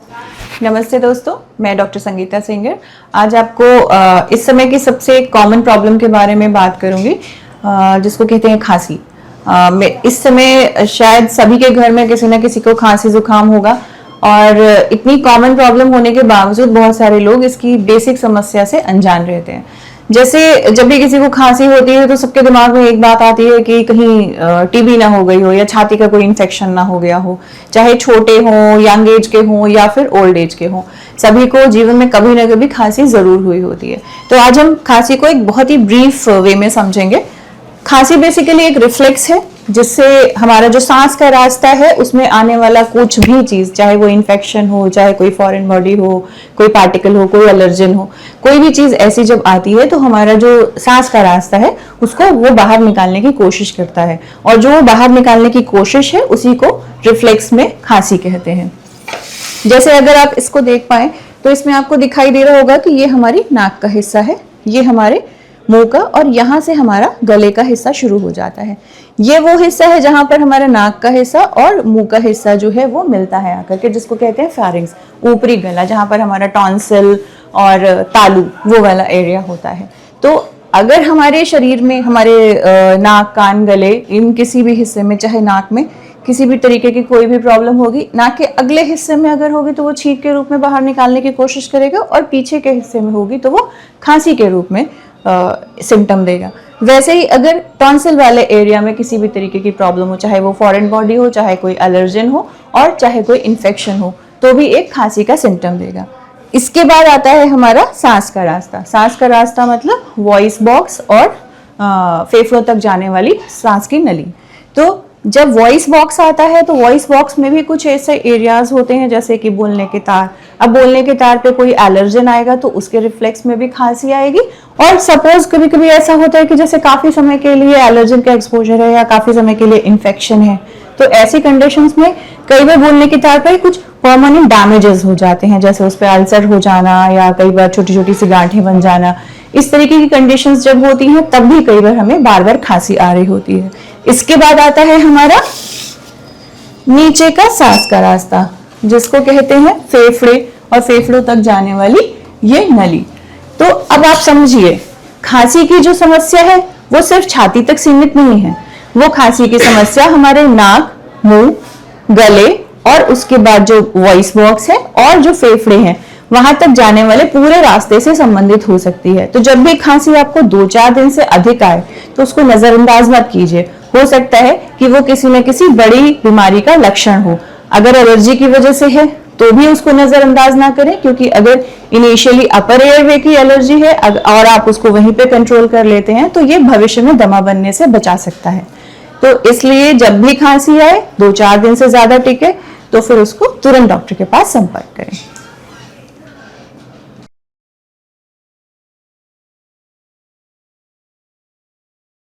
नमस्ते दोस्तों, मैं डॉक्टर संगीता सिंगर आज आपको इस समय की सबसे कॉमन प्रॉब्लम के बारे में बात करूंगी, जिसको कहते हैं खांसी। इस समय शायद सभी के घर में किसी न किसी को खांसी जुकाम होगा और इतनी कॉमन प्रॉब्लम होने के बावजूद बहुत सारे लोग इसकी बेसिक समस्या से अनजान रहते हैं। जैसे जब भी किसी को खांसी होती है तो सबके दिमाग में एक बात आती है कि कहीं टीबी ना हो गई हो या छाती का कोई इन्फेक्शन ना हो गया हो, चाहे छोटे हों, यंग एज के हों या फिर ओल्ड एज के हों, सभी को जीवन में कभी ना कभी खांसी जरूर हुई होती है। तो आज हम खांसी को एक बहुत ही ब्रीफ वे में समझेंगे। खांसी बेसिकली एक रिफ्लेक्स है जिससे हमारा जो सांस का रास्ता है उसमें आने वाला कुछ भी चीज, चाहे वो इन्फेक्शन हो, चाहे कोई फॉरेन बॉडी हो, कोई पार्टिकल हो, कोई एलर्जन हो, कोई भी चीज ऐसी जब आती है तो हमारा जो सांस का रास्ता है उसको वो बाहर निकालने की कोशिश करता है, और जो वो बाहर निकालने की कोशिश है उसी को रिफ्लेक्स में खांसी कहते हैं। जैसे अगर आप इसको देख पाए तो इसमें आपको दिखाई दे रहा होगा कि ये हमारी नाक का हिस्सा है, ये हमारे मुंह का, और यहाँ से हमारा गले का हिस्सा शुरू हो जाता है। ये वो हिस्सा है जहां पर हमारा नाक का हिस्सा और मुंह का हिस्सा जो है वो मिलता है आकर के, जिसको कहते हैं फेरिंग्स, ऊपरी गला, जहां पर हमारा टॉन्सिल और तालू वो वाला एरिया होता है। तो अगर हमारे शरीर में हमारे नाक, कान, गले, इन किसी भी हिस्से में, चाहे नाक में किसी भी तरीके की कोई भी प्रॉब्लम होगी, नाक के अगले हिस्से में अगर होगी तो वो छींक के रूप में बाहर निकालने की कोशिश करेगा, और पीछे के हिस्से में होगी तो वो खांसी के रूप में सिम्टम देगा। वैसे ही अगर टॉन्सिल वाले एरिया में किसी भी तरीके की प्रॉब्लम हो, चाहे वो फॉरेन बॉडी हो, चाहे कोई एलर्जन हो और चाहे कोई इन्फेक्शन हो, तो भी एक खांसी का सिम्टम देगा। इसके बाद आता है हमारा सांस का रास्ता। सांस का रास्ता मतलब वॉइस बॉक्स और फेफड़ों तक जाने वाली सांस की नली। तो जब वॉइस बॉक्स आता है तो वॉइस बॉक्स में भी कुछ ऐसे एरियाज होते हैं जैसे कि बोलने के तार। अब बोलने के तार पे कोई एलर्जन आएगा तो उसके रिफ्लेक्स में भी खांसी आएगी। और सपोज कभी कभी ऐसा होता है कि जैसे काफी समय के लिए एलर्जन का एक्सपोजर है या काफी समय के लिए इन्फेक्शन है, तो ऐसी कंडीशंस में कई बार बोलने के तार पर कुछ परमानेंट डैमेजेस हो जाते हैं, जैसे उस पर अल्सर हो जाना या कई बार छोटी छोटी सी गांठें बन जाना। इस तरीके की कंडीशंस जब होती हैं तब भी कई बार हमें बार बार खांसी आ रही होती है। इसके बाद आता है हमारा नीचे का सांस का रास्ता, जिसको कहते हैं फेफड़े और फेफड़ों तक जाने वाली ये नली। तो अब आप समझिए, खांसी की जो समस्या है वो सिर्फ छाती तक सीमित नहीं है। वो खांसी की समस्या हमारे नाक, मुंह, गले और उसके बाद जो वॉइस बॉक्स है और जो फेफड़े हैं वहां तक जाने वाले पूरे रास्ते से संबंधित हो सकती है। तो जब भी खांसी आपको 2-4 दिन से अधिक आए तो उसको नजरअंदाज मत कीजिए। हो सकता है कि वो किसी न किसी बड़ी बीमारी का लक्षण हो। अगर एलर्जी की वजह से है तो भी उसको नजरअंदाज ना करें, क्योंकि अगर इनिशियली अपर एयरवे की एलर्जी है और आप उसको वहीं पे कंट्रोल कर लेते हैं तो ये भविष्य में दमा बनने से बचा सकता है। तो इसलिए जब भी खांसी आए, 2-4 दिन से ज्यादा टिके, तो फिर उसको तुरंत डॉक्टर के पास संपर्क करें।